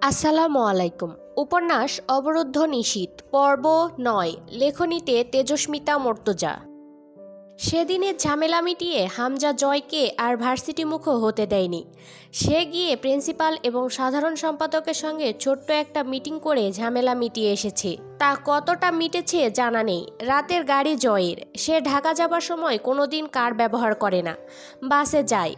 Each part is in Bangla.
আসসালামু আলাইকুম। উপন্যাস অবরুদ্ধ নিশীথ পর্ব ৯। লেখনীতে তেজস্মিতা মর্তজা। সেদিনের ঝামেলা মিটিয়ে হামজা জয়কে আর ভার্সিটি মুখো হতে দেয়নি। সে গিয়ে প্রিন্সিপাল এবং সাধারণ সম্পাদকের সঙ্গে ছোট্ট একটা মিটিং করে ঝামেলা মিটিয়ে এসেছে। তা কতটা মিটেছে জানা নেই। রাতের গাড়ি জয়ের। সে ঢাকা যাবার সময় কোনোদিন কার ব্যবহার করে না, বাসে যায়।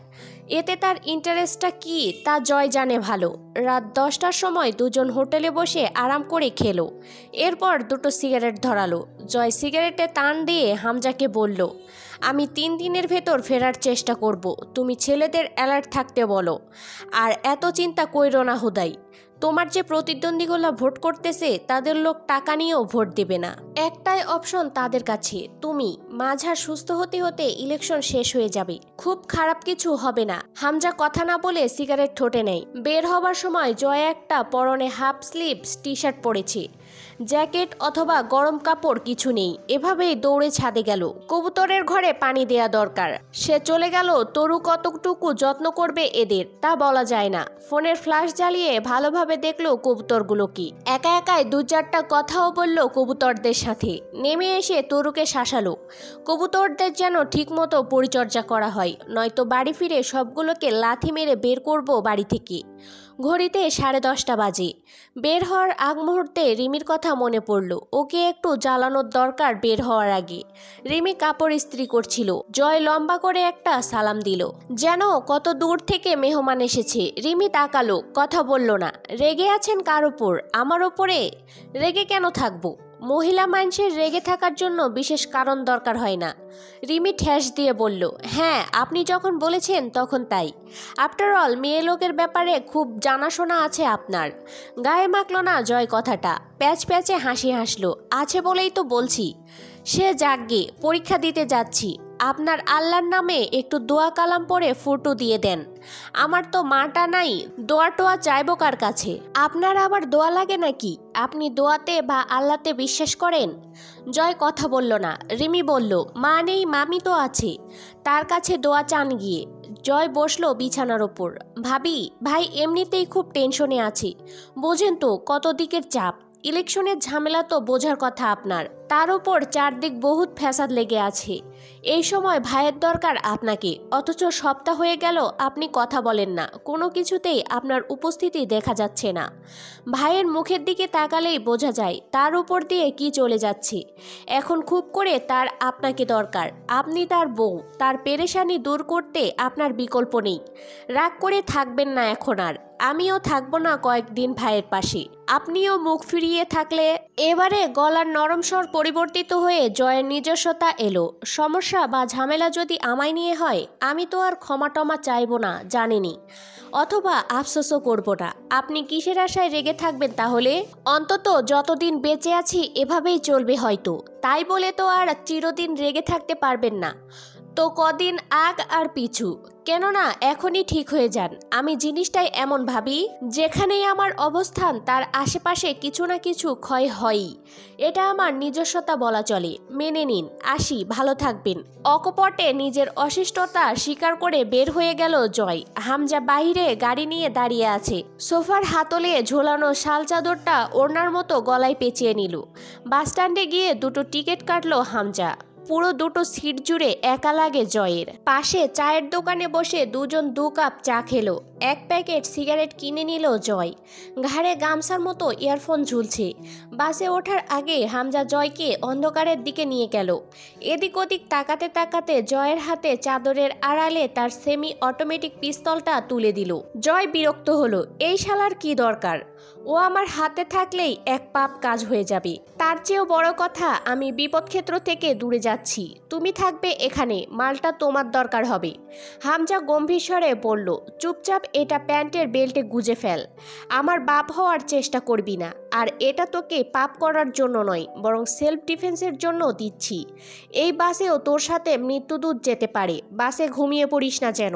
এতে তার ইন্টারেস্টটা কি তা জয় জানে ভালো। রাত 10টার সময় দুজন হোটেলে বসে আরাম করে খেলো। এরপর দুটো সিগারেট ধরালো। জয় সিগারেটে টান দিয়ে হামজাকে বলল, আমি 3 দিনের ভেতর ফেরার চেষ্টা করব, তুমি ছেলেদের অ্যালার্ট থাকতে বলো। আর এত চিন্তা কইরো না হুদাই। তোমার যে প্রতিদ্বন্দ্বীগুলো ভোট করতেছে তাদের লোক টাকা নিয়েও ভোট দেবে না। একটাই অপশন তাদের কাছে, তুমি। মাঝার সুস্থ হতে হতে ইলেকশন শেষ হয়ে যাবে, খুব খারাপ কিছু হবে না। হামজা কথা না বলে সিগারেট ঠোঁটে নেয়। বের হবার সময় জয় একটা পরনে হাফ স্লিভস টি শার্ট পরেছে, জ্যাকেট অথবা গরম কাপড় কিছু নেই। এভাবেই দৌড়ে ছাদে গেল। কবুতরের ঘরে পানি দেয়া দরকার। সে চলে গেল। তরু কতটুকু যত্ন করবে এদের তা বলা যায় না। ফোনের ফ্ল্যাশ জ্বালিয়ে ভালোভাবে দেখলো কবুতরগুলো কি। একা একাই 2-4টা কথাও বলল কবুতরদের সাথে। নেমে এসে তরুকে শাসালো। কবুতরদের যেন ঠিকমতো পরিচর্যা করা হয়, নয়তো বাড়ি ফিরে সবগুলোকে লাথি মেরে বের করব বাড়ি থেকে। ঘড়িতে 10:30 বাজে। বের হওয়ার আগ মুহূর্তে রিমির কথা মনে পড়ল। ওকে একটু জ্বালানোর দরকার বের হওয়ার আগে। রিমি কাপড় ইস্ত্রি করছিল। জয় লম্বা করে একটা সালাম দিল, যেন কত দূর থেকে মেহমান এসেছে। রিমি তাকালো, কথা বলল না। রেগে আছেন কার ওপর? আমার ওপরে? রেগে কেন থাকবো? মহিলা মানুষের রেগে থাকার জন্য বিশেষ কারণ দরকার হয় না। রিমি ঠেস দিয়ে বলল, হ্যাঁ আপনি যখন বলেছেন তখন তাই। আফটার অল মেয়ে লোকের ব্যাপারে খুব জানাশোনা আছে আপনার। গায়ে মাখল না জয় কথাটা। প্যাচ প্যাচে হাসি হাসলো। আছে বলেই তো বলছি। সে যাকগে, পরীক্ষা দিতে যাচ্ছি। আপনার আল্লাহর নামে একটু দোয়া কালাম পড়ে ফুটো দিয়ে দেন। আমার তো মাটা নাই, দোয়া টোয়া চাইবো কার কাছে? আপনার আবার দোয়া লাগে নাকি? আপনি দোয়াতে বা আল্লাহতে বিশ্বাস করেন? জয় কথা বলল না। রিমি বলল, মা নেই, মামি তো আছে, তার কাছে দোয়া চান গিয়ে। জয় বসলো বিছানার ওপর। ভাই এমনিতেই খুব টেনশনে আছে, বোঝেন তো কত দিকের চাপ। ইলেকশনের ঝামেলা তো বোঝার কথা আপনার, তার উপর চারদিক বহুত ফ্যাসাদ লেগে আছে। এই সময় ভাইয়ের দরকার আপনাকে, অথচ সপ্তাহ হয়ে গেল আপনি কথা বলেন না। কোনো কিছুতেই আপনার উপস্থিতি দেখা যাচ্ছে না। ভাইয়ের মুখের দিকে তাকালেই বোঝা যায় তার উপর দিয়ে কি চলে যাচ্ছে। এখন খুব করে তার আপনাকে দরকার। আপনি তার বউ, তার পেরেশানি দূর করতে আপনার বিকল্প নেই। রাগ করে থাকবেন না এখন আর। আমিও থাকবো না কয়েকদিন ভাইয়ের পাশে। আপনিও মুখ ফিরিয়ে থাকলে। এবারে গলার নরম স্বর পরিবর্তিত হয়ে জয়ের নিজস্বতা এলো। সমস্যা বা ঝামেলা যদি আমায় নিয়ে হয়, আমি তো আর ক্ষমা টমা চাইবো না, জানেনি। অথবা আফসোসও করবো না। আপনি কিসের আশায় রেগে থাকবেন তাহলে? অন্তত যতদিন বেঁচে আছি এভাবেই চলবে হয়তো। তাই বলে তো আর চিরদিন রেগে থাকতে পারবেন না। তো কদিন আগ আর পিছু কেননা এখনই ঠিক হয়ে যান। আমি জিনিসটাই এমন ভাবি, যেখানেই আমার অবস্থান তার আশেপাশে কিছু না কিছু ক্ষয় হয়ই। এটা আমার নিজস্বতা বলা চলে, মেনে নিন। আসি, ভালো থাকবেন। অকপটে নিজের অশিষ্টতা স্বীকার করে বের হয়ে গেল জয়। হামজা বাইরে গাড়ি নিয়ে দাঁড়িয়ে আছে। সোফার হাতলে ঝোলানো শাল চাদরটা ওড়নার মতো গলায় পেঁচিয়ে নিল। বাসস্ট্যান্ডে গিয়ে দুটো টিকিট কাটলো হামজা। পুরো দুটো সিট জুড়ে একা লাগে জয়ের। পাশে চায়ের দোকানে বসে দুজন 2 কাপ চা খেলো। 1 প্যাকেট সিগারেট কিনে নিল জয়। ঘাড়ে গামছার মতো ইয়ারফোন ঝুলছে। বাসে ওঠার আগে হামজা জয়কে অন্ধকারের দিকে নিয়ে গেল। এদিক ওদিক তাকাতে তাকাতে জয়ের হাতে চাদরের আড়ালে তার সেমি অটোমেটিক পিস্তলটা তুলে দিল। জয় বিরক্ত হলো। এই শালার কি দরকার? ও আমার হাতে থাকলেই এক পাপ কাজ হয়ে যাবে। তার চেয়েও বড় কথা, আমি বিপদক্ষেত্র থেকে দূরে যাচ্ছি। তুমি থাকবে এখানে, মালটা তোমার দরকার হবে। হামজা গম্ভীর স্বরে বলল, চুপচাপ এটা প্যান্টের বেল্টে গুজে ফেল। আমার বাপ হওয়ার চেষ্টা করবি না। আর এটা তোকে পাপ করার জন্য নয়, বরং সেলফ ডিফেন্সের জন্য দিচ্ছি। এই বাসেও তোর সাথে মৃত্যুদূত যেতে পারে। বাসে ঘুমিয়ে পড়িস না যেন।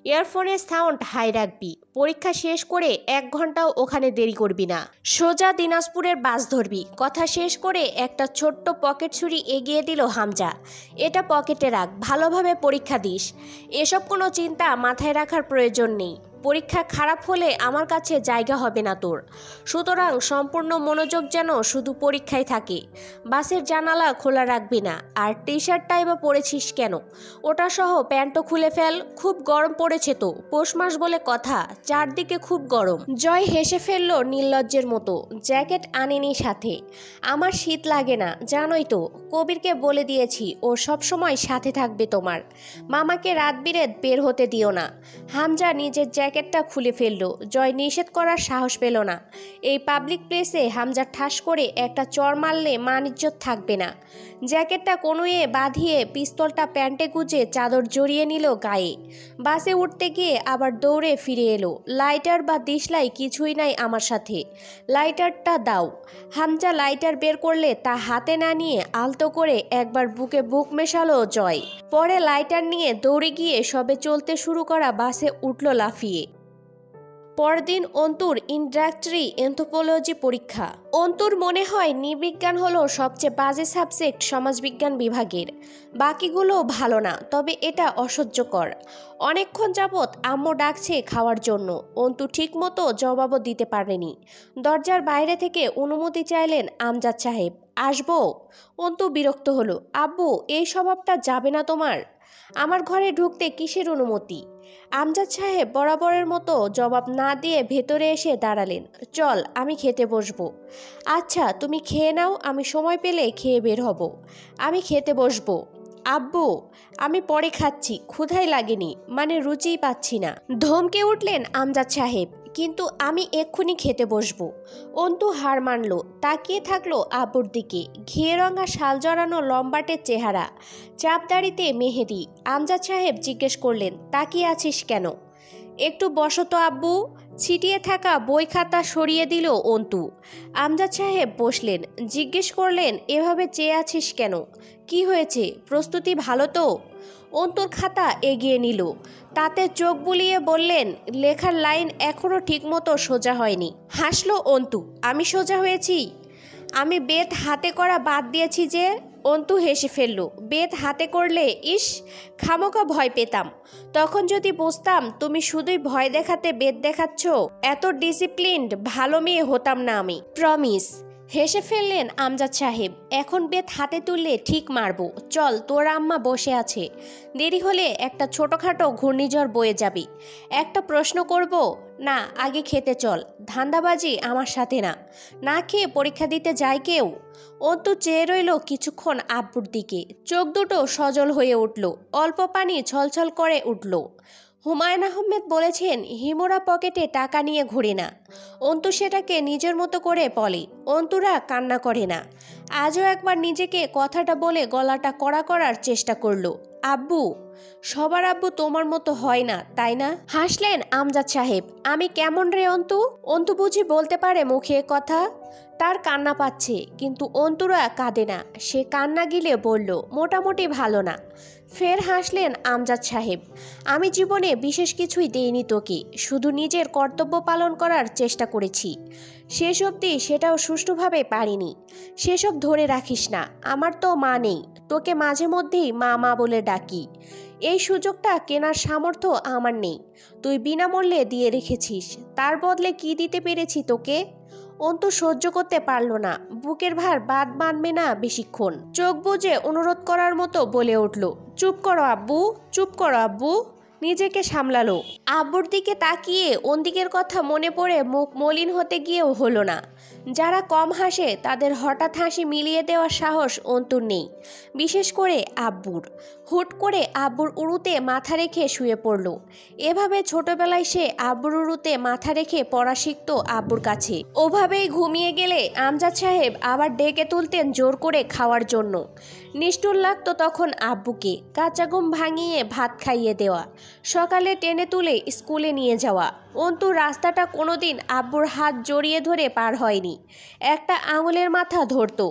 ইয়ারফোনের সাউন্ড হাই রাখবি। পরীক্ষা শেষ করে 1 ঘন্টাও ওখানে দেরি করবি না। সোজা দিনাজপুরের বাস ধরবি। কথা শেষ করে একটা ছোট্ট পকেট ছুরি এগিয়ে দিল হামজা। এটা পকেটে রাখ, ভালোভাবে পরীক্ষা দিস। এসব কোনো চিন্তা মাথায় রাখার প্রয়োজন নেই। পরীক্ষা খারাপ হলে আমার কাছে জায়গা হবে না তোর। সুতরাং সম্পূর্ণ মনোযোগ যেন শুধু পরীক্ষায় থাকে। বাসের জানালা খোলা রাখবি না। আর টি শার্টটাই বা পরেছিস কেন? ওটা সহ প্যান্টও খুলে ফেল। খুব গরম পড়েছে তো, পৌষ মাস বলে কথা, চারদিকে খুব গরম। জয় হেসে ফেলল নির্লজ্জের মতো। জ্যাকেট আনেনি সাথে। আমার শীত লাগে না, জানোই তো। কবিরকে বলে দিয়েছি ও সবসময় সাথে থাকবে তোমার। মামাকে রাত বিরেত বের হতে দিও না। হামজা নিজের জ্যাকেটটা খুলে ফেলল। জয় নিষেধ করার সাহস পেল না। এই পাবলিক প্লেসে হামজা ঠাস করে একটা চড় মারলে মান ইজ্জত থাকবে না। জ্যাকেটটা কনুয়ে বাঁধিয়ে পিস্তলটা প্যান্টে গুজে চাদর জড়িয়ে নিল গায়ে। বাসে উঠতে গিয়ে আবার দৌড়ে ফিরে এলো। লাইটার বা দিশলাই কিছুই নাই আমার সাথে। লাইটারটা দাও। হামজা লাইটার বের করলে তা হাতে না নিয়ে আলতো করে একবার বুকে বুক মেশালো জয়। পরে লাইটার নিয়ে দৌড়ে গিয়ে সবে চলতে শুরু করা বাসে উঠল লাফিয়ে। পরদিন অন্তুর ইন্ট্রোডাক্টরি এনথ্রোপোলজি পরীক্ষা। অন্তুর মনে হয় নৃবিজ্ঞান হলো সবচেয়ে বাজে সাবজেক্ট সমাজবিজ্ঞান বিভাগের। বাকিগুলো ভালো না, তবে এটা অসহ্যকর। অনেকক্ষণ যাবৎ আম্মু ডাকছে খাওয়ার জন্য। অন্তু ঠিকমতো জবাবও দিতে পারেনি। দরজার বাইরে থেকে অনুমতি চাইলেন আমজাদ সাহেব। আসবো? অন্তু বিরক্ত হলো। আব্বু, এই স্বভাবটা যাবে না তোমার। আমার ঘরে ঢুকতে কিসের অনুমতি? আমজাদ সাহেব বরাবরের মতো জবাব না দিয়ে ভেতরে এসে দাঁড়ালেন। চল, আমি খেতে বসবো। আচ্ছা, তুমি খেয়ে নাও, আমি সময় পেলে খেয়ে বের হব। আমি খেতে বসবো। আব্বু, আমি পরে খাচ্ছি, ক্ষুধাই লাগেনি, মানে রুচিই পাচ্ছি না। ধমকে উঠলেন আমজাদ সাহেব। কিন্তু আমি এক্ষুনি খেতে বসবো। অন্তু হার মানল। তাকিয়ে থাকলো আব্বুর দিকে। ঘিয়ে রঙা শাল জড়ানো লম্বাটে চেহারা, চাপদাড়িতে মেহেদি। আমজাদ সাহেব জিজ্ঞেস করলেন, তাকিয়ে আছিস কেন? একটু বসো তো আব্বু। ছিটিয়ে থাকা বই খাতা সরিয়ে দিল অন্তু। আমজাদ সাহেব বসলেন। জিজ্ঞেস করলেন, এভাবে চেয়ে আছিস কেন? কি হয়েছে? প্রস্তুতি ভালো তো? অন্তুর খাতা এগিয়ে নিল। তাতে চোখ বুলিয়ে বললেন, লেখার লাইন এখনও ঠিকমতো সোজা হয়নি। হাসলো অন্তু। আমি সোজা হয়েছি? আমি বেত হাতে করা বাদ দিয়েছি যে। অন্তু হেসে ফেলল। বেত হাতে করলে? ইস, খামোকা ভয় পেতাম। তখন যদি বুঝতাম তুমি শুধুই ভয় দেখাতে বেত দেখাচ্ছ, এত ডিসিপ্লিনড ভালো মেয়ে হতাম না আমি। প্রমিস। হেসে ফেললেন আমজাদ সাহেব। এখন বেত হাতে তুললে ঠিক মারবো। চল, তোর আম্মা বসে আছে। দেরি হলে একটা ছোটোখাটো ঘূর্ণিঝড় বয়ে যাবে। একটা প্রশ্ন করব? না, আগে খেতে চল। ধান্দাবাজি আমার সাথে না। না খেয়ে পরীক্ষা দিতে যায় কেউ? অন্তু চেয়ে রইল কিছুক্ষণ আব্বুর দিকে। চোখ দুটো সজল হয়ে উঠল। অল্প পানি ছলছল করে উঠল। হুমায়ুন আহমেদ বলেছেন, হিমোরা পকেটে টাকা নিয়ে ঘুরে না। অন্তু সেটাকে নিজের মতো করে বলে। অন্তুরা কান্না করে না। আজও একবার নিজেকে কথাটা বলে গলাটা কড়া করার চেষ্টা করলো। আব্বু, সবার আব্বু তোমার মতো হয় না, তাই না? হাসলেন আমজাদ সাহেব। আমি কেমন রে অন্তু? অন্তু বুঝি বলতে পারে মুখে কথা? তার কান্না পাচ্ছে, কিন্তু অন্তুরা কাঁদে না। সে কান্না গিলে বলল, মোটামুটি ভালো না। ফের হাসলেন আমজাদ সাহেব। আমি জীবনে বিশেষ কিছুই দেইনি তোকে, শুধু নিজের কর্তব্য পালন করার চেষ্টা করেছি। শেষ অবধি সেটাও সুষ্ঠুভাবে পারিনি। সেসব ধরে রাখিস না। আমার তো মা নেই, তোকে মাঝে মধ্যেই মা মা বলে ডাকি। এই সুযোগটা কেনার সামর্থ্য আমার নেই। তুই বিনামূল্যে দিয়ে রেখেছিস, তার বদলে কি দিতে পেরেছি তোকে? অন্তু সহ্য করতে পারল না। বুকের ভার বাদ মানবে না বেশিক্ষণ। চোখ বুজে অনুরোধ করার মতো বলে উঠল, চুপ করো আব্বু, চুপ করো আব্বু। নিজেকে সামলালো। আব্বুর দিকে তাকিয়ে অন্দিকের কথা মনে পড়ে মুখ মলিন হতে গিয়েও হলো না। যারা কম হাসে তাদের হঠাৎ হাসি মিলিয়ে দেওয়ার সাহস অন্তুর নেই, বিশেষ করে আব্বুর। হুট করে আব্বুর উড়ুতে মাথা রেখে শুয়ে পড়ল। এভাবে ছোটবেলায় সে আব্বুর উড়ুতে মাথা রেখে পড়া শিখত আব্বুর কাছে। ওভাবেই ঘুমিয়ে গেলে আমজাদ সাহেব আবার ডেকে তুলতেন জোর করে খাওয়ার জন্য। নিষ্ঠুর লাগতো তখন আব্বুকে। কাঁচা ঘুম ভাঙিয়ে ভাত খাইয়ে দেওয়া, সকালে টেনে তুলে স্কুলে নিয়ে যাওয়া। অন্তু রাস্তাটা কোনোদিন আব্বুর হাত জড়িয়ে ধরে পার হয়নি। একটা আঙুলের মাথা ধরতো।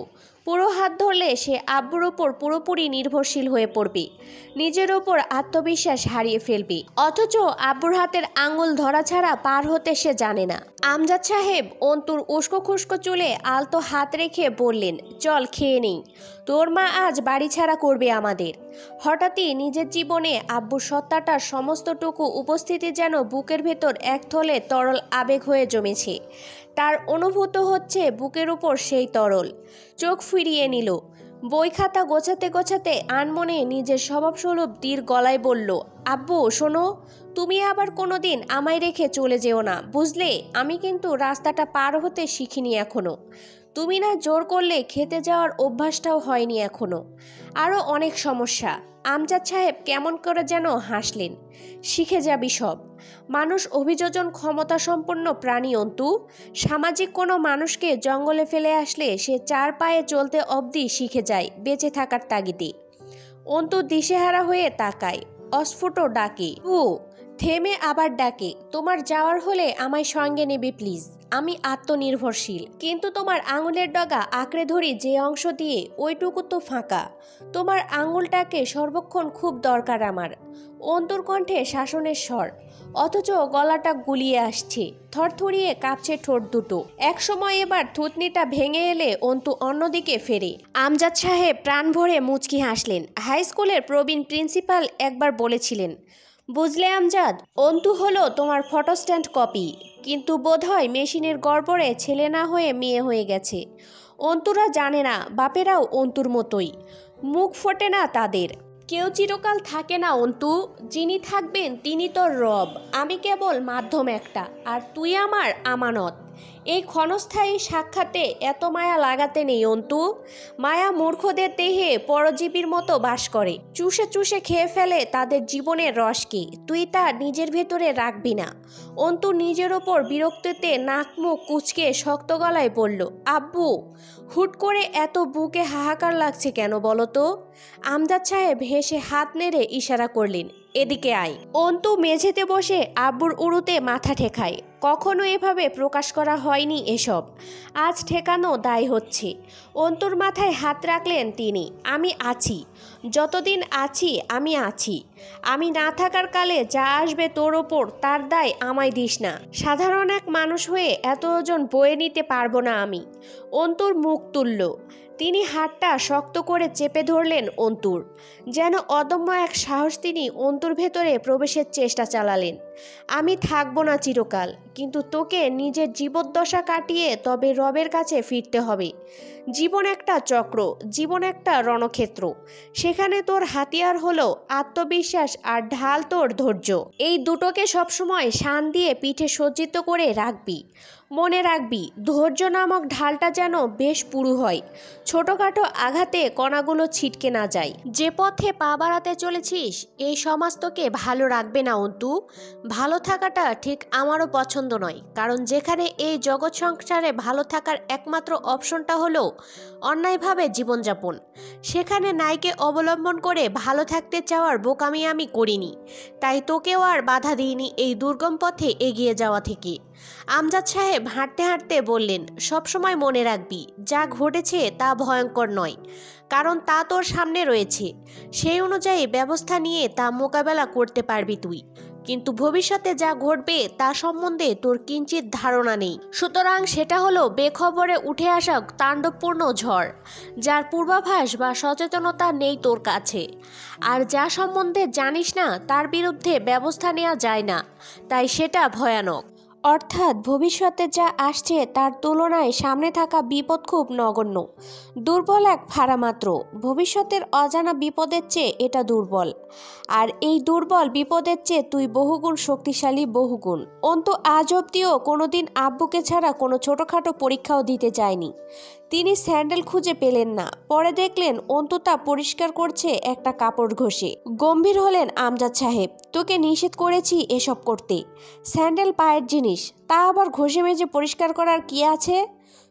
পুরো হাত ধরলে সে আব্বুর ওপর পুরোপুরি নির্ভরশীল হয়ে পড়বে, নিজের ওপর আত্মবিশ্বাস হারিয়ে ফেলবে। অথচ আব্বুর হাতের আঙুল ধরা ছাড়া পার হতে সে জানে না। আমজাদ সাহেব অন্তুর উস্কো খুস্কো চুলে আলতো হাত রেখে বললেন, চল খেয়ে নেই, তোর মা আজ বাড়ি ছাড়া করবে আমাদের। হঠাৎই নিজের জীবনে আব্বুর সত্তাটার সমস্তটুকু উপস্থিতি যেন বুকের ভেতর এক থলে তরল আবেগ হয়ে জমেছে। তার অনুভূত হচ্ছে বুকের উপর সেই তরল। চোখ ফিরিয়ে নিল। বই খাতা গোছাতে গোছাতে আনমনে নিজের স্বভাবস্বরূপ দীর গলায় বলল, আব্বু শোনো, তুমি আবার কোনোদিন আমায় রেখে চলে যেও না, বুঝলে? আমি কিন্তু রাস্তাটা পার হতে শিখিনি এখনো। তুমি না জোর করলে খেতে যাওয়ার অভ্যাসটাও হয়নি এখনো। আরও অনেক সমস্যা। আমজাদ সাহেব কেমন করে যেন হাসলেন। শিখে যাবি সব। মানুষ অভিযোজন ক্ষমতা সম্পন্ন প্রাণী অন্তু। সামাজিক কোনো মানুষকে জঙ্গলে ফেলে আসলে সে 4 পায়ে চলতে অবধি শিখে যায় বেঁচে থাকার তাগিদে। অন্তু দিশেহারা হয়ে তাকায়। অস্ফুট ডাকে, ও থেমে আবার ডাকে, তোমার যাওয়ার হলে আমায় সঙ্গে নেবে প্লিজ। আমি আত্মনির্ভরশীল, কিন্তু তোমার আঙুলের ডগা আঁকড়ে ধরি যে অংশ দিয়ে, ওইটুকু তো ফাঁকা। তোমার আঙুলটাকে সর্বক্ষণ খুব দরকার আমার। অন্তুর কণ্ঠে শাসনের স্বর, অথচ গলাটা গুলিয়ে আসছে, থরথরিয়ে কাঁপছে ঠোঁট দুটো। একসময় এবার থুতনিটা ভেঙে এলে অন্তু অন্যদিকে ফেরে। আমজাদ সাহেব প্রাণ ভরে মুচকি হাসলেন। হাই স্কুলের প্রবীণ প্রিন্সিপাল একবার বলেছিলেন, বুঝলে আমজাদ, অন্তু হলো তোমার ফটোস্ট্যান্ড কপি, কিন্তু বোধহয় মেশিনের গড়বড়ে ছেলে না হয়ে মেয়ে হয়ে গেছে। অন্তুরা জানে না বাপেরাও অন্তুর মতোই, মুখ ফোটে না তাদের। কেউ চিরকাল থাকে না অন্তু, যিনি থাকবেন তিনি তোর রব। আমি কেবল মাধ্যম একটা, আর তুই আমার আমানত। এই ক্ষণস্থায়ী সাক্ষাতে এত মায়া লাগাতে নেই অন্তু। মায়া মূর্খদের দেহে পরজীবীর মতো বাস করে, চুষে চুষে খেয়ে ফেলে তাদের জীবনের রসকে। তুই তা নিজের ভেতরে রাখবি না। অন্তু নিজের ওপর বিরক্তিতে নাক মুখ কুঁচকে শক্ত গলায় বলল, আব্বু, হুট করে এত বুকে হাহাকার লাগছে কেন বলো তো? আমজাদ সাহেব হেসে হাত নেড়ে ইশারা করলেন, এদিকে আয়। অন্তু মেঝেতে বসে আব্বুর উড়ুতে মাথা ঠেকায়। কখনো এভাবে প্রকাশ করা হয়নি এসব, আজ ঠেকানো দায় হচ্ছে। অন্তুর মাথায় হাত রাখলেন তিনি। আমি আছি, যতদিন আছি আমি আছি। আমি না থাকার কালে যা আসবে তোর ওপর তার দায় আমায় দিস না। সাধারণ এক মানুষ হয়ে এত ওজন বয়ে নিতে পারবো না আমি। অন্তুর মুখ তুলল। তিনি হাতটা শক্ত করে চেপে ধরলেন অন্তুর। যেন অদম্য এক সাহস তিনি অন্তুর ভেতরে প্রবেশের চেষ্টা চালালেন। আমি থাকবো না চিরকাল, কিন্তু তোকে নিজের জীবদ্দশা কাটিয়ে তবে রবের কাছে ফিরতে হবে। জীবন একটা চক্র, জীবন একটা রণক্ষেত্র। সেখানে তোর হাতিয়ার হলো আত্মবিশ্বাস আর ঢাল তোর ধৈর্য। এই দুটোকে সবসময় শান দিয়ে পিঠে সজ্জিত করে রাখবি। মনে রাখবি, ধৈর্য নামক ঢালটা যেন বেশ পুরু হয়, ছোটখাটো আঘাতে কণাগুলো ছিটকে না যায়। যে পথে পা বাড়াতে চলেছিস এই সমাজ তোকে ভালো রাখবে না অন্তু। ভালো থাকাটা ঠিক আমারও পছন্দ নয়, কারণ যেখানে এই জগৎ সংসারে ভালো থাকার একমাত্র অপশনটা হলো অন্যায়ভাবে জীবনযাপন, সেখানে নাইকে অবলম্বন করে ভালো থাকতে চাওয়ার বোকামি আমি করিনি। তাই তোকেও আর বাধা দিইনি এই দুর্গম পথে এগিয়ে যাওয়া থেকে। আমজাদ সাহেব হাঁটতে হাঁটতে বললেন, সবসময় মনে রাখবি, যা ঘটেছে তা ভয়ঙ্কর নয়, কারণ তা তোর সামনে রয়েছে। সেই অনুযায়ী ব্যবস্থা নিয়ে তা মোকাবেলা করতে পারবি তুই। কিন্তু ভবিষ্যতে যা ঘটবে তা সম্বন্ধে তোর কিঞ্চিত ধারণা নেই। সুতরাং সেটা হলো বেখবরে উঠে আসা তাণ্ডবপূর্ণ ঝড়, যার পূর্বাভাস বা সচেতনতা নেই তোর কাছে। আর যা সম্বন্ধে জানিস না তার বিরুদ্ধে ব্যবস্থা নেওয়া যায় না, তাই সেটা ভয়ানক। অর্থাৎ ভবিষ্যতে যা আসছে তার তুলনায় সামনে থাকা বিপদ খুব নগণ্য, দুর্বল এক ফাড়া মাত্র। ভবিষ্যতের অজানা বিপদের চেয়ে এটা দুর্বল, আর এই দুর্বল বিপদের চেয়ে তুই বহুগুণ শক্তিশালী, বহুগুণ। অন্তু আজ অব্দিও কোনোদিন আব্বুকে ছাড়া কোনো ছোটোখাটো পরীক্ষাও দিতে যায়নি। তিনি স্যান্ডেল খুঁজে পেলেন না, পরে দেখলেন অন্তু তা পরিষ্কার করছে একটা কাপড় ঘষে। গম্ভীর হলেন আমজাদ সাহেব, তোকে নিষেধ করেছি এসব করতে। স্যান্ডেল পায়ের জিনিস, তা আবার ঘষে মেজে পরিষ্কার করার কি আছে?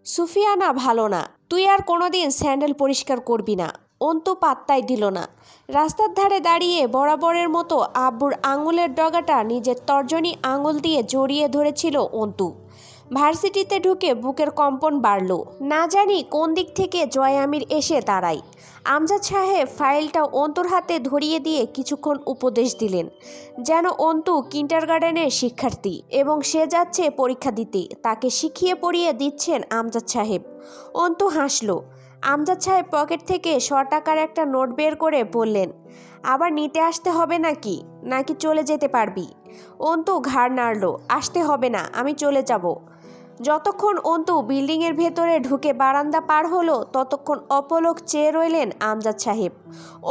সুফিয়ানা ভালো না, তুই আর কোনোদিন স্যান্ডেল পরিষ্কার করবি না। অন্তু পাত্তাই দিল না। রাস্তার ধারে দাঁড়িয়ে বরাবরের মতো আব্বুর আঙুলের ডগাটা নিজের তর্জনী আঙুল দিয়ে জড়িয়ে ধরেছিল অন্তু। ভার্সিটিতে ঢুকে বুকের কম্পন বাড়ল। না জানি কোন দিক থেকে জয় আমির এসে দাঁড়ায়। আমজাদ সাহেব ফাইলটা অন্তুর হাতে ধরিয়ে দিয়ে কিছুক্ষণ উপদেশ দিলেন, যেন অন্তু কিন্ডারগার্টেনের শিক্ষার্থী এবং সে যাচ্ছে পরীক্ষা দিতে, তাকে শিখিয়ে পড়িয়ে দিচ্ছেন আমজাদ সাহেব। অন্তু হাসল। আমজাদ সাহেব পকেট থেকে 100 টাকার একটা নোট বের করে বললেন, আবার নিতে আসতে হবে নাকি নাকি চলে যেতে পারবি? অন্তু ঘাড় নাড়ল। আসতে হবে না, আমি চলে যাব। যতক্ষণ অন্তু বিল্ডিংয়ের ভেতরে ঢুকে বারান্দা পার হলো ততক্ষণ অপলক চেয়ে রইলেন আমজাদ সাহেব।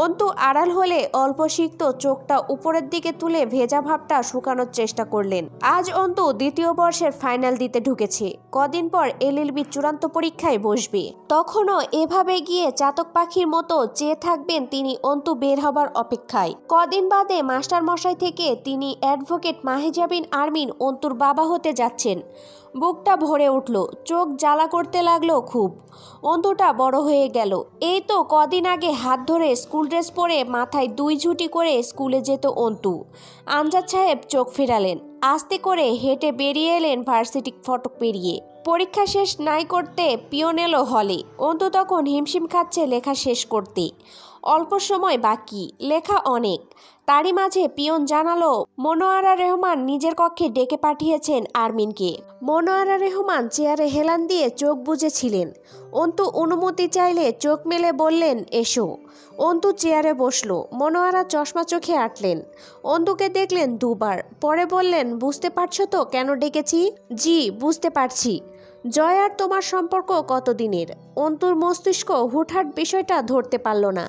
অন্তু আড়াল হলে অল্প সিক্ত চোখটা উপরের দিকে তুলে ভেজা ভাবটা শুকানোর চেষ্টা করলেন। আজ অন্তু 2য় বর্ষের ফাইনাল দিতে ঢুকেছে। কদিন পর এলএলবি চূড়ান্ত পরীক্ষায় বসবে। তখনও এভাবে গিয়ে চাতক পাখির মতো চেয়ে থাকবেন তিনি অন্তু বের হবার অপেক্ষায়। কদিন বাদে মাস্টার মশাই থেকে তিনি অ্যাডভোকেট মাহিজাবিন আরমিন অন্তুর বাবা হতে যাচ্ছেন। বুকটা ভরে উঠল, চোখ জ্বালা করতে লাগলো খুব। অন্তুটা বড় হয়ে গেল। এই তো কদিন আগে হাত ধরে স্কুল ড্রেস পরে মাথায় 2 ঝুঁটি করে স্কুলে যেত অন্তু। আমজাদ সাহেব চোখ ফেরালেন। আস্তে করে হেঁটে বেরিয়ে এলেন ভার্সিটি ফটক পেরিয়ে। পরীক্ষা শেষ নাই করতে পিয়ন এলো হলে। অন্তু তখন হিমশিম খাচ্ছে লেখা শেষ করতে। অল্প সময় বাকি, লেখা অনেক। তারই মাঝে পিয়ন জানালো মনোয়ারা রহমান নিজের কক্ষে ডেকে পাঠিয়েছেন আরমিনকে। মনোয়ারা রহমান চেয়ারে হেলান দিয়ে চোখ বুজেছিলেন। অন্তু অনুমতি চাইলে চোখ মেলে বললেন, এসো। অন্তু চেয়ারে বসলো। মনোয়ারা চশমা চোখে আটলেন। অন্তুকে দেখলেন 2 বার, পরে বললেন, বুঝতে পারছো তো কেন ডেকেছি? জি, বুঝতে পারছি। জয় আর তোমার সম্পর্ক কতদিনের? অন্তুর মস্তিষ্ক হুটহাট বিষয়টা ধরতে পারল না।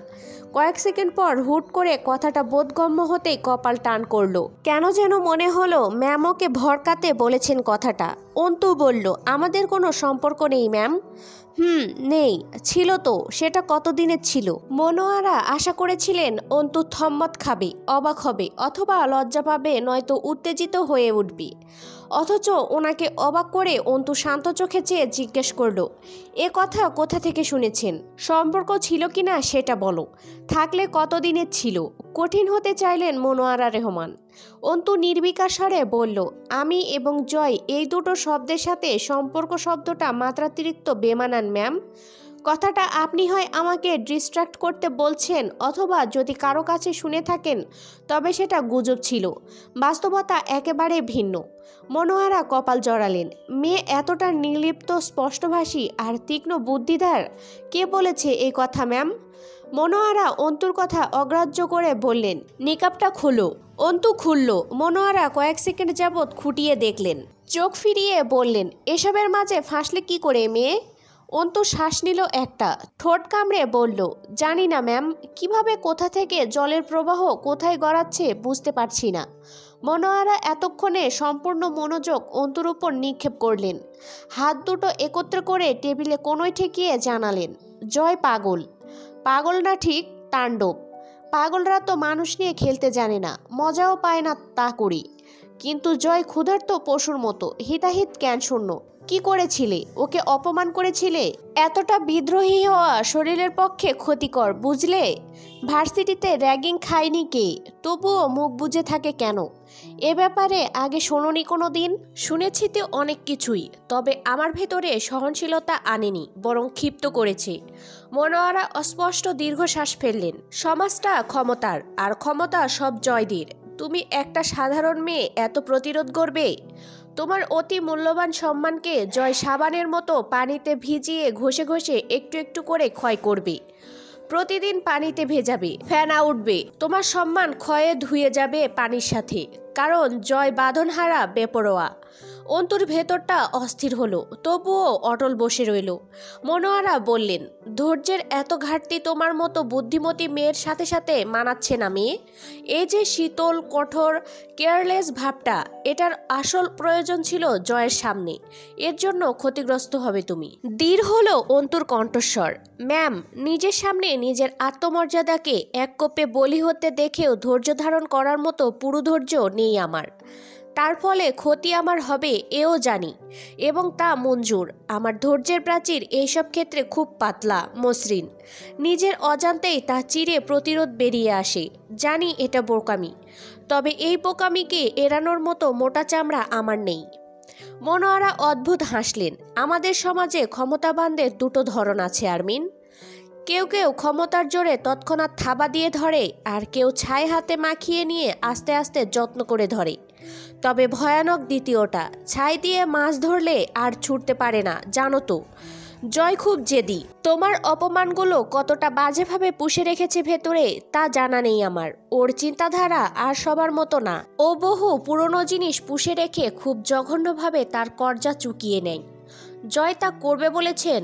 কয়েক সেকেন্ড পর হুট করে কথাটা বোধগম্য হতেই কপাল টান করলো। কেন যেন মনে হলো ম্যাম ওকে ভরকাতে বলেছেন কথাটা। অন্তু বলল, আমাদের কোনো সম্পর্ক নেই ম্যাম। নেই, ছিল তো, সেটা কতদিনের ছিল? মনোয়ারা আশা করেছিলেন অন্তু থম্মত খাবে, অবাক হবে, অথবা লজ্জা পাবে, নয়তো উত্তেজিত হয়ে উঠবে। অথচ ওনাকে অবাক করে অন্তু শান্ত চোখে চেয়ে জিজ্ঞেস করলো, এ কথা কোথা থেকে শুনেছেন? সম্পর্ক ছিল কিনা সেটা বলো। থাকলে কতদিনের ছিল? কঠিন হতে চাইলেন মনোয়ারা রহমান। অন্তু নির্বিকার স্বরে বলল, আমি এবং জয় এই দুটো শব্দের সাথে সম্পর্ক শব্দটা মাত্রাতিরিক্ত বেমানান ম্যাম। কথাটা আপনি হয় আমাকে ডিস্ট্র্যাক্ট করতে বলছেন, অথবা যদি কারো কাছে শুনে থাকেন তবে সেটা গুজব ছিল। বাস্তবতা একেবারে ভিন্ন। মনোয়ারা কপাল জড়ালেন। মেয়ে এতটা নির্লিপ্ত, স্পষ্টভাষী আর তীক্ষ্ণ বুদ্ধিধার, কে বলেছে এই কথা ম্যাম? মনোয়ারা অন্তুর কথা অগ্রাহ্য করে বললেন, নিকাবটা খুলো। অন্তু খুলল। মনোয়ারা কয়েক সেকেন্ড যাবৎ খুঁটিয়ে দেখলেন। চোখ ফিরিয়ে বললেন, এসবের মাঝে ফাঁসলে কি করে মেয়ে? অন্তু শ্বাস নিল একটা, ঠোঁট কামড়ে বলল, জানি না ম্যাম, কিভাবে কোথা থেকে জলের প্রবাহ কোথায় গড়াচ্ছে বুঝতে পারছি না। মনোয়ারা এতক্ষণে সম্পূর্ণ মনোযোগ অন্তুর উপর নিক্ষেপ করলেন। হাত দুটো একত্র করে টেবিলে কোনোয় ঠেকিয়ে জানালেন, জয় পাগল। পাগল না ঠিক, তাণ্ডব। পাগলরা তো মানুষ নিয়ে খেলতে জানে না, মজাও পায় না তা করি। কিন্তু জয় ক্ষুধার্ত পশুর মতো, হিতাহিত জ্ঞান শূন্য। কি করেছিলে? ওকে অপমান করেছিলে? এতটা বিদ্রোহী হওয়া শরীরের পক্ষে ক্ষতিকর, বুঝলে? ভার্সিটিতে র্যাগিং খায়নি কে? তবুও মুখ বুজে থাকে কেন? এ ব্যাপারে আগে শোনোনি কোনো দিন? শুনেছি তো অনেক কিছুই, তবে আমার ভেতরে সহনশীলতা আনেনি, বরং ক্ষিপ্ত করেছে। মনোয়ারা অস্পষ্ট দীর্ঘশ্বাস ফেললেন। সমাজটা ক্ষমতার, আর ক্ষমতা সব জয়দের। তুমি একটা সাধারণ মেয়ে এত প্রতিরোধ করবে? তোমার অতি মূল্যবান সম্মানকে জয় সাবানের মতো পানিতে ভিজিয়ে ঘষে ঘষে একটু একটু করে ক্ষয় করবে। প্রতিদিন পানিতে ভেজাবে, ফেনা উঠবে, তোমার সম্মান ক্ষয়ে ধুয়ে যাবে পানির সাথে। কারণ জয় বাঁধনহারা, বেপরোয়া। অন্তুর ভেতরটা অস্থির হলো, তবুও অটল বসে রইল। মনোয়ারা বললেন, ধৈর্যের এত ঘাটতি তোমার মতো বুদ্ধিমতী মেয়ের সাথে সাথে মানাচ্ছে না মেয়ে। এই যে শীতল, কঠোর, কেয়ারলেস ভাবটা, এটার আসল প্রয়োজন ছিল জয়ের সামনে। এর জন্য ক্ষতিগ্রস্ত হবে তুমি। দৃঢ় হলো অন্তুর কণ্ঠস্বর। ম্যাম, নিজের সামনে নিজের আত্মমর্যাদাকে এক কোপে বলি হতে দেখেও ধৈর্য ধারণ করার মতো পুরো ধৈর্য নেই আমার। তার ফলে ক্ষতি আমার হবে এও জানি, এবং তা মঞ্জুর। আমার ধৈর্যের প্রাচীর এইসব ক্ষেত্রে খুব পাতলা, মসৃণ। নিজের অজান্তেই তা চিরে প্রতিরোধ বেরিয়ে আসে। জানি এটা বোকামি, তবে এই বোকামিকে এড়ানোর মতো মোটা চামড়া আমার নেই। মনোয়ারা অদ্ভুত হাসলেন। আমাদের সমাজে ক্ষমতাবানদের দুটো ধরন আছে আরমিন। কেউ কেউ ক্ষমতার জোরে তৎক্ষণাৎ থাবা দিয়ে ধরে, আর কেউ ছাই হাতে মাখিয়ে নিয়ে আস্তে আস্তে যত্ন করে ধরে। তবে ভয়ানক দ্বিতীয়টা। ছাই দিয়ে মাছ ধরলে আর ছুটতে পারে না, জানো তো। জয় খুব জেদি। তোমার অপমানগুলো কতটা বাজেভাবে পুষে রেখেছে ভেতরে তা জানা নেই আমার। ওর চিন্তাধারা আর সবার মতো না। ও বহু পুরনো জিনিস পুষে রেখে খুব জঘন্যভাবে তার কর্জা চুকিয়ে নেয়। জয় তা করবে বলেছেন।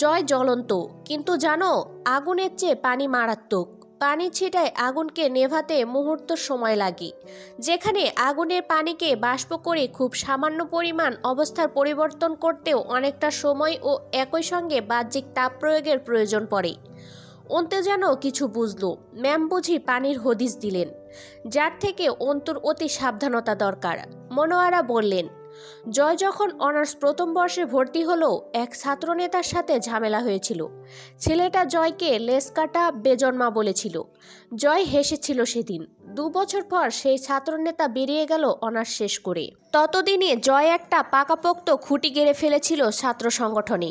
জয় জ্বলন্ত, কিন্তু জানো, আগুনের চেয়ে পানি মারাত্মক। পানি ছিটায় আগুনকে নেভাতে মুহূর্ত সময় লাগে। যেখানে আগুনের পানিকে বাষ্প করে খুব সামান্য পরিমাণ অবস্থার পরিবর্তন করতেও অনেকটা সময় ও একই সঙ্গে বাহ্যিক তাপ প্রয়োগের প্রয়োজন পড়ে। অন্তে যেন কিছু বুঝলো। ম্যাম বুঝি পানির হদিস দিলেন, যার থেকে অন্তুর অতি সাবধানতা দরকার। মনোয়ারা বললেন, জয় যখন অনার্স প্রথম বর্ষে ভর্তি হলো, এক ছাত্রনেতার সাথে ঝামেলা হয়েছিল। ছেলেটা জয়কে লেস কাটা বেজন্মা বলেছিল। জয় হেসেছিল সেদিন। 2 বছর পর সেই ছাত্রনেতা বেরিয়ে গেল অনার্স শেষ করে। ততদিনে জয় একটা পাকাপোক্ত খুঁটি গেড়ে ফেলেছিল ছাত্র সংগঠনে।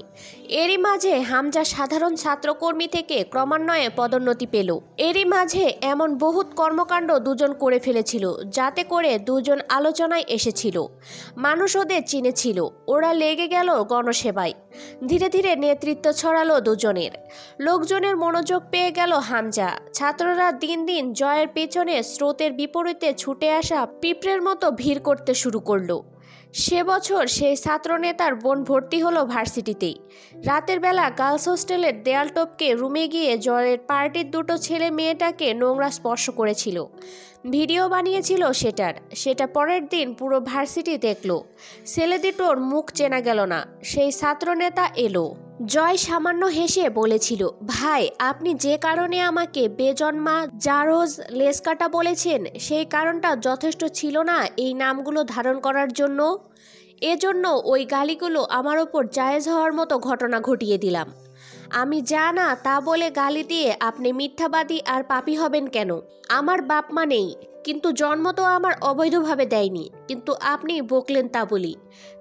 এরই মাঝে হামজা সাধারণ ছাত্রকর্মী থেকে ক্রমান্বয়ে পদোন্নতি পেল। এরই মাঝে এমন বহুত কর্মকাণ্ড দুজন করে ফেলেছিল, যাতে করে দুজন আলোচনায় এসেছিল। মানুষ ওদের চিনেছিল। ওরা লেগে গেল গণসেবায়। ধীরে ধীরে নেতৃত্ব ছড়ালো দুজনের। লোকজনের মনোযোগ পেয়ে গেল হামজা। ছাত্ররা দিন দিন জয়ের পেছনে স্রোতের বিপরীতে ছুটে আসা পিঁপড়ের মতো ভিড় করতে শুরু করলো। সে বছর সেই ছাত্রনেতার বোন ভর্তি হলো ভার্সিটিতেই। রাতের বেলা গার্লস হোস্টেলের দেয়াল টপকে রুমে গিয়ে জয়ের পার্টির দুটো ছেলে মেয়েটাকে নোংরা স্পর্শ করেছিল। ভিডিও বানিয়েছিল সেটা পরের দিন পুরো ভার্সিটি দেখলো। ছেলে দুটোর মুখ চেনা গেল না। সেই ছাত্রনেতা এলো। জয় সামান্য হেসে বলেছিল, ভাই, আপনি যে কারণে আমাকে বেজন্মা, জারোজ, লেসকাটা বলেছেন, সেই কারণটা যথেষ্ট ছিল না এই নামগুলো ধারণ করার জন্য? এজন্য ওই গালিগুলো আমার ওপর জায়েজ হওয়ার মতো ঘটনা ঘটিয়ে দিলাম। আমি যা না তা বলে গালি দিয়ে আপনি মিথ্যাবাদী আর পাপী হবেন কেন? আমার বাপ মা নেই, কিন্তু জন্ম তো আমার অবৈধভাবে দেয়নি। কিন্তু আপনি বকলেন তা বলি।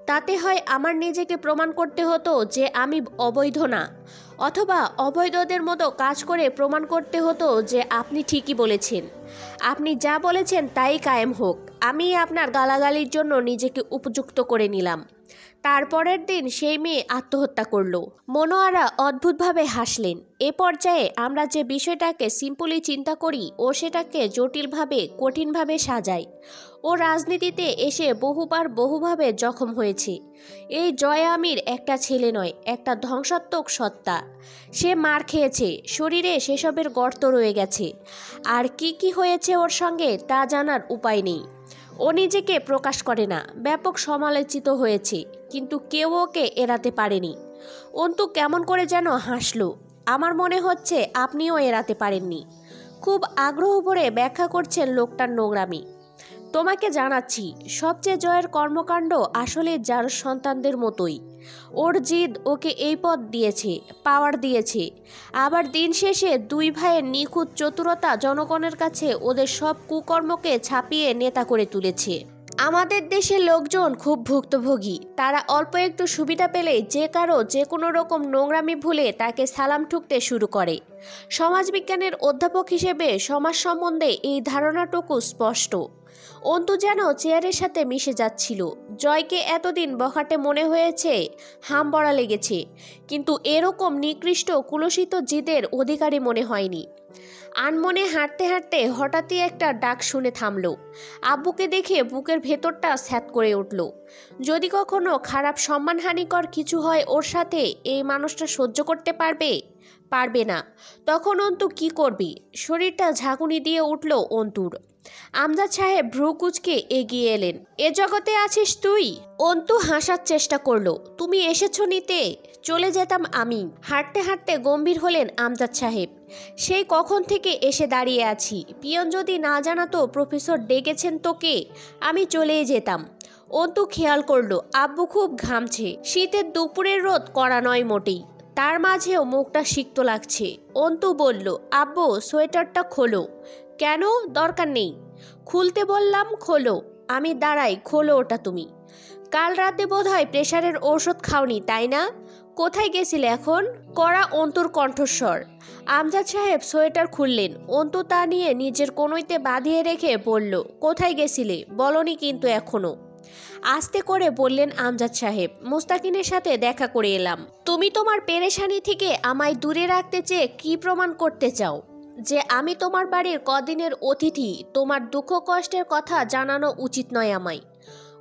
তাতে হয় আমার নিজেকে প্রমাণ করতে হতো যে আমি অবৈধ না, অথবা অবৈধদের মতো কাজ করে প্রমাণ করতে হতো যে আপনি ঠিকই বলেছেন। আপনি যা বলেছেন তাই কায়েম হোক। আমি আপনার গালাগালির জন্য নিজেকে উপযুক্ত করে নিলাম। তারপরের দিন সেই মেয়ে আত্মহত্যা করলো। মনোয়ারা অদ্ভুতভাবে হাসলেন। এ পর্যায়ে আমরা যে বিষয়টাকে সিম্পলি চিন্তা করি, ও সেটাকে জটিলভাবে, কঠিনভাবে সাজাই। ও রাজনীতিতে এসে বহুভাবে জখম হয়েছে। এই জয় আমির একটা ছেলে নয়, একটা ধ্বংসাত্মক সত্তা। সে মার খেয়েছে, শরীরে সেসবের গর্ত রয়ে গেছে। আর কি হয়েছে ওর সঙ্গে তা জানার উপায় নেই। ও নিজেকে প্রকাশ করে না। ব্যাপক সমালোচিত হয়েছে, কিন্তু কেউ ওকে এড়াতে পারেনি। অন্তু কেমন করে যেন হাসলো। আমার মনে হচ্ছে আপনিও এড়াতে পারেননি। খুব আগ্রহ ভরে ব্যাখ্যা করছেন লোকটার নোংরামি। তোমাকে জানাচ্ছি, সবচেয়ে জয়ের কর্মকাণ্ড আসলে যার সন্তানদের মতোই। ওর জিদ ওকে এই পদ দিয়েছে, পাওয়ার দিয়েছে। আবার দিন শেষে দুই ভাইয়ের নিখুঁত চতুরতা জনগণের কাছে ওদের সব কুকর্মকে ছাপিয়ে নেতা করে তুলেছে। আমাদের দেশের লোকজন খুব ভুক্তভোগী। তারা অল্প একটু সুবিধা পেলেই যে কোনো রকম নোংরামি ভুলে তাকে সালাম ঠুকতে শুরু করে। সমাজবিজ্ঞানের অধ্যাপক হিসেবে সমাজ সম্বন্ধে এই ধারণাটুকু স্পষ্ট। অন্তু যেন চেয়ারের সাথে মিশে যাচ্ছিল। জয়কে এতদিন বখাটে মনে হয়েছে, হাম বড়া লেগেছে, কিন্তু এরকম নিকৃষ্ট কুলসিত জিদের অধিকারী মনে হয়নি। আনমনে হাঁটতে হাঁটতে হঠাৎই একটা ডাক শুনে থামল। আব্বুকে দেখে বুকের ভেতরটা স্যাঁত করে উঠল। যদি কখনো খারাপ সম্মানহানিকর কিছু হয় ওর সাথে, এই মানুষটা সহ্য করতে পারবে না। তখন অন্তু কি করবি? শরীরটা ঝাঁকুনি দিয়ে উঠল অন্তুর। আমজাদ সাহেব ভ্রু কুঁচকে এগিয়ে এলেন। এ জগতে আছিস তুই? অন্তু হাসার চেষ্টা করলো। তুমি এসেছো নিতে? চলে যেতাম আমি। হাঁটতে হাঁটতে গম্ভীর হলেন আমজাদ সাহেব। সেই কখন থেকে এসে দাঁড়িয়ে আছি। পিয়ন যদি না জানাতো প্রফেসর ডেকেছেন তোকে, আমি চলেই যেতাম। অন্তু খেয়াল করলো আব্বু খুব ঘামছে। শীতের দুপুরের রোদ কড়া নয় মোটেই। তার মাঝেও মুখটা সিক্ত লাগছে। অন্তু বলল, আব্বু সোয়েটারটা খোলো। কেন? দরকার নেই। খুলতে বললাম, খোলো। আমি দাঁড়াই, খোলো ওটা তুমি। কাল রাতে বোধহয় প্রেশারের ঔষধ খাওনি তাই না? কোথায় গেছিলে এখন? কড়া অন্তুর কণ্ঠস্বর। আমজাদ সাহেব সোয়েটার খুললেন। অন্তু তা নিয়ে নিজের কনুইতে বাঁধিয়ে রেখে বলল, কোথায় গেছিলে বলনি কিন্তু এখনো। আস্তে করে বললেন আমজাদ সাহেব, মুস্তাকিনের সাথে দেখা করে এলাম। তুমি তোমার পেরেশানি থেকে আমায় দূরে রাখতে চেয়ে কি প্রমাণ করতে চাও? যে আমি তোমার বাড়ির কদিনের অতিথি, তোমার দুঃখ কষ্টের কথা জানানো উচিত নয় আমায়।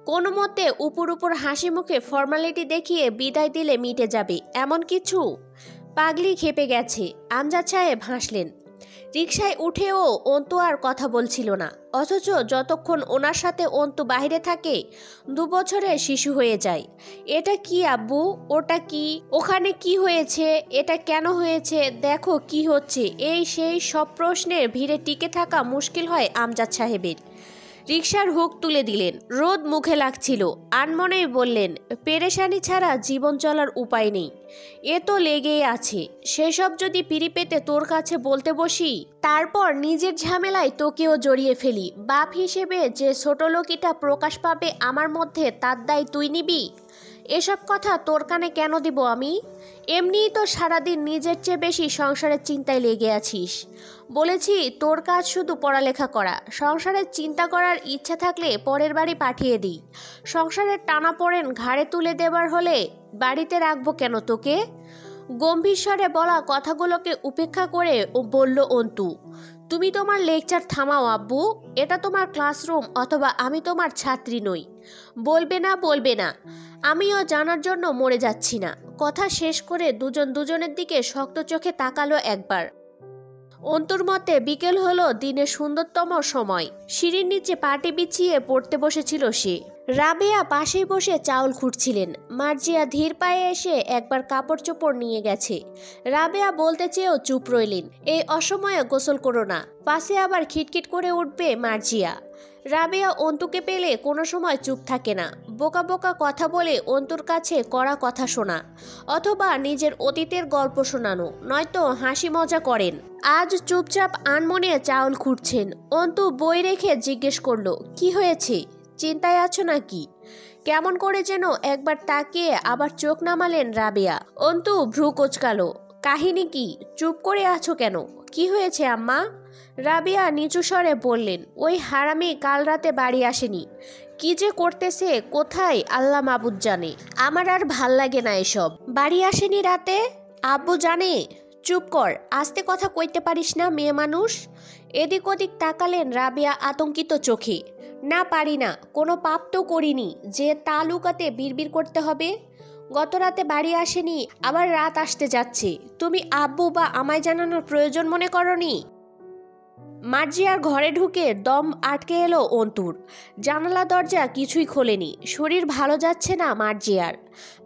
কোনো মতে উপর উপর হাসি মুখে ফর্মালিটি দেখিয়ে বিদায় দিলে মিটে যাবে এমন কিছু? পাগলি খেপে গেছে। আমজাদ সাহেব হাসলেন। রিকশায় উঠেও অন্তু আর কথা বলছিল না, অথচ যতক্ষণ ওনার সাথে অন্তু বাইরে থাকে 2 বছরের শিশু হয়ে যায়। এটা কি আব্বু? ওটা কি? ওখানে কি হয়েছে? এটা কেন হয়েছে? দেখো কি হচ্ছে? এই সেই সব প্রশ্নের ভিড়ে টিকে থাকা মুশকিল হয় আমজাদ সাহেবের। রিকশার হুক তুলে দিলেন। রোদ মুখে লাগছিল। আনমনেই বললেন, পেরেশানি ছাড়া জীবন চলার উপায় নেই। এ তো লেগেই আছে। সেসব যদি পিড়ি পেতে তোর কাছে বলতে বসি, তারপর নিজের ঝামেলায় তোকেও জড়িয়ে ফেলি, বাপ হিসেবে যে ছোটলোকিটা প্রকাশ পাবে আমার মধ্যে তার দায় তুই নিবি? এসব কথা তোর কানে কেন দিব আমি? এমনিই তো সারাদিন নিজের চেয়ে বেশি সংসারের চিন্তায় লেগে আছিস। বলেছি তোর কাজ শুধু পড়ালেখা করা। সংসারের চিন্তা করার ইচ্ছা থাকলে পরের বাড়ি পাঠিয়ে দিই। সংসারের টানাপোড়েন ঘাড়ে তুলে দেবার হলে বাড়িতে রাখবো কেন তোকে? গম্ভীর স্বরে বলা কথাগুলোকে উপেক্ষা করে বলল অন্তু, তুমি তোমার লেকচার থামাও আব্বু। এটা তোমার ক্লাসরুম, অথবা আমি তোমার ছাত্রী নই। বলবে না বলবে না, আমিও জানার জন্য মরে যাচ্ছি না। কথা শেষ করে দুজন দুজনের দিকে শক্ত চোখে তাকালো একবার। অন্তুর মতে বিকেল হলো দিনের সুন্দরতম সময়। সিঁড়ির নিচে পাটি বিছিয়ে পড়তে বসেছিল সে। রাবেয়া পাশেই বসে চাউল খুঁটছিলেন। মার্জিয়া ধীর পায়ে এসে একবার কাপড় চোপড় নিয়ে গেছে। রাবেয়া বলতে চেয়েও চুপ রইলেন, এই অসময়ে গোসল করো না, পাশে আবার খিটখিট করে উঠবে মার্জিয়া। রাবেয়া অন্তুকে পেলে কোনো সময় চুপ থাকে না। বোকা বোকা কথা বলে অন্তুর কাছে কড়া কথা শোনা, অথবা নিজের অতীতের গল্প শোনানো, নয়তো হাসি মজা করেন। আজ চুপচাপ আনমনে চাউল খুঁড়ছেন। অন্তু বই রেখে জিজ্ঞেস করলো, কি হয়েছে? চিন্তায় আছো নাকি? কেমন করে যেন একবার তাকিয়ে আবার চোখ নামালেন রাবেয়া। অন্তু ভ্রু কোচকালো। কাহিনী কি? চুপ করে আছো কেন? কি হয়েছে আম্মা? রাবেয়া নিচু স্বরে বললেন, ওই হারামি কাল রাতে বাড়ি আসেনি। কি যে করতেছে কোথায় আল্লাহ মাবুদ জানে। আমার আর ভাল লাগে না এসব। বাড়ি আসেনি রাতে? আব্বু জানে? চুপ কর, আস্তে কথা কইতে পারিস না মেয়ে মানুষ? এদিক ওদিক তাকালেন রাবেয়া আতঙ্কিত চোখে। না পারি না, কোনো পাপ তো করিনি যে তা লুকাতে বিড়বিড় করতে হবে। গত রাতে বাড়ি আসেনি, আবার রাত আসতে যাচ্ছে। তুমি আব্বু বা আমায় জানানোর প্রয়োজন মনে করনি? মার্জিয়ার ঘরে ঢুকে দম আটকে এলো অন্তুর। জানালা দরজা কিছুই খোলেনি। শরীর ভালো যাচ্ছে না মার্জিয়ার।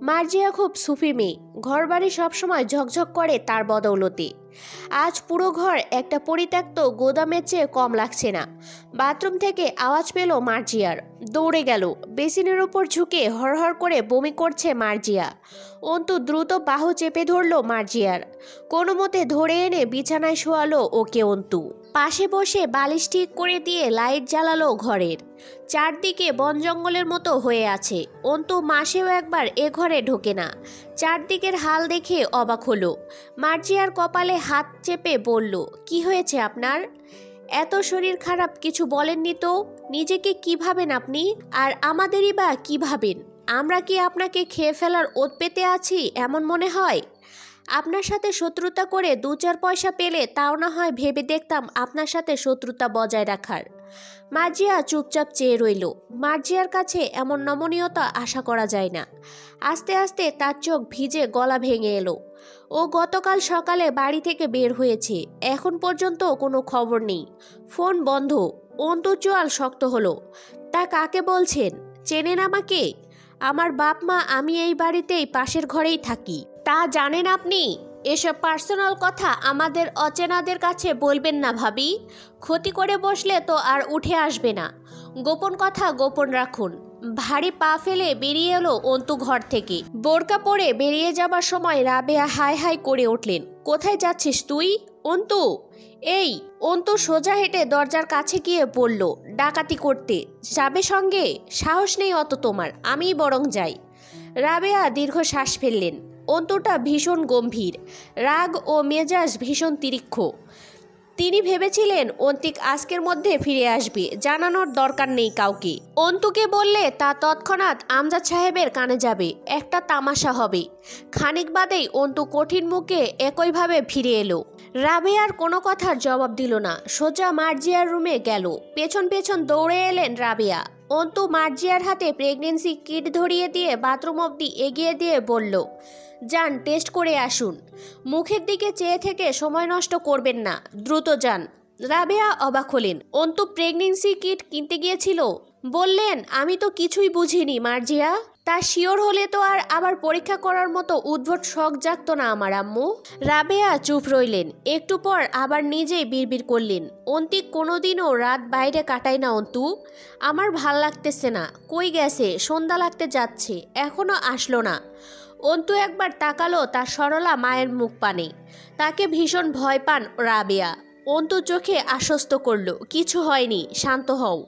মার্জিয়া খুব সুফি মেয়ে। ঘরবাড়ি সবসময় ঝকঝক করে তার বদৌলতে। আজ পুরো ঘর একটা পরিত্যক্ত গোদামের চেয়ে কম লাগছে না। বাথরুম থেকে আওয়াজ পেল মার্জিয়ার। দৌড়ে গেল। বেসিনের উপর ঝুঁকে হরহর করে বমি করছে মার্জিয়া। অন্তু দ্রুত বাহু চেপে ধরল মার্জিয়ার। কোনো মতে ধরে এনে বিছানায় শোয়ালো ওকে অন্তু। পাশে বসে বালিশ ঠিক করে দিয়ে লাইট জ্বালালো ঘরের। চারদিকে বন জঙ্গলের মতো হয়ে আছে। অন্তু মাসেও একবার এ ঘরে ঢোকে না। চারদিকের হাল দেখে অবাক হলো। মার্জিয়ার কপালে হাত চেপে বলল, কি হয়েছে আপনার? এত শরীর খারাপ কিছু বলেননি তো। নিজেকে কি ভাবেন আপনি? আর আমাদেরই বা কি ভাবেন? আমরা কি আপনাকে খেয়ে ফেলার ওত পেতে আছি এমন মনে হয়? আপনার সাথে শত্রুতা করে 2-4 পয়সা পেলে তাও না হয় ভেবে দেখতাম আপনার সাথে শত্রুতা বজায় রাখার। মার্জিয়া চুপচাপ চেয়ে রইল। মার্জিয়ার কাছে এমন নমনীয়তা আশা করা যায় না। আস্তে আস্তে তার চোখ ভিজে গলা ভেঙে এলো। ও গতকাল সকালে বাড়ি থেকে বের হয়েছে, এখন পর্যন্ত কোনো খবর নেই। ফোন বন্ধ। অন্তু চোয়াল শক্ত হলো। তা কাকে বলছেন? চেনেন আমাকে? আমার বাপ মা, আমি এই বাড়িতেই পাশের ঘরেই থাকি। তা জানেন আপনি? এসব পার্সোনাল কথা আমাদের অচেনাদের কাছে বলবেন না ভাবি। ক্ষতি করে বসলে তো আর উঠে আসবে না। গোপন কথা গোপন রাখুন। ভারী পা ফেলে বেরিয়ে এলো অন্তু ঘর থেকে। বোরকা পরে বেরিয়ে যাবার সময় রাবেয়া হাই হাই করে উঠলেন, কোথায় যাচ্ছিস তুই? অন্তু, এই। অন্তু সোজা হেঁটে দরজার কাছে গিয়ে বলল, ডাকাতি করতে যাবে সঙ্গে? সাহস নেই অত তোমার, আমিই বরং যাই। রাবেয়া দীর্ঘশ্বাস ফেললেন। অন্তুটা ভীষণ গম্ভীর, রাগ ও মেজাজ ভীষণ তীক্ষ্ণ। তিনি ভেবেছিলেন অন্তিক আজকের মধ্যে ফিরে আসবে, জানানোর দরকার নেই কাউকে। অন্তুকে বললে তা তৎক্ষণাৎ আমজাদ সাহেবের কানে যাবে, একটা তামাশা হবে। খানিক বাদেই অন্তু কঠিন মুখে একইভাবে ফিরে এলো। রাবেয়ার কোনো কথার জবাব দিল না, সোজা মার্জিয়ার রুমে গেল। পেছন পেছন দৌড়ে এলেন রাবেয়া। অন্তু মার্জিয়ার হাতে প্রেগনেন্সি কিট ধরিয়ে দিয়ে বাথরুম অবধি এগিয়ে দিয়ে বলল, যান টেস্ট করে আসুন। মুখের দিকে চেয়ে থেকে সময় নষ্ট করবেন না, দ্রুত যান। রাবেয়া অবাক হলেন। অন্তু প্রেগনেন্সি কিট কিনতে গিয়েছিল? বললেন, আমি তো কিছুই বুঝিনি মার্জিয়া। তা শিওর হলে তো আর আবার পরীক্ষা করার মতো উদ্ভট শখ জাগতো না আমার আম্মু। রাবেয়া চুপ রইলেন। একটু পর আবার নিজেই বিড়বিড় করলেন, অন্তিক কোনোদিনও রাত বাইরে কাটায় না অন্তু। আমার ভাল লাগতেছে না। কই গেছে? সন্ধ্যা লাগতে যাচ্ছে, এখনো আসলো না। অন্তু একবার তাকালো তার সরলা মায়ের মুখ পানে। তাকে ভীষণ ভয় পান রাবেয়া। অন্তু চোখে আশ্বস্ত করল, কিছু হয়নি, শান্ত হও।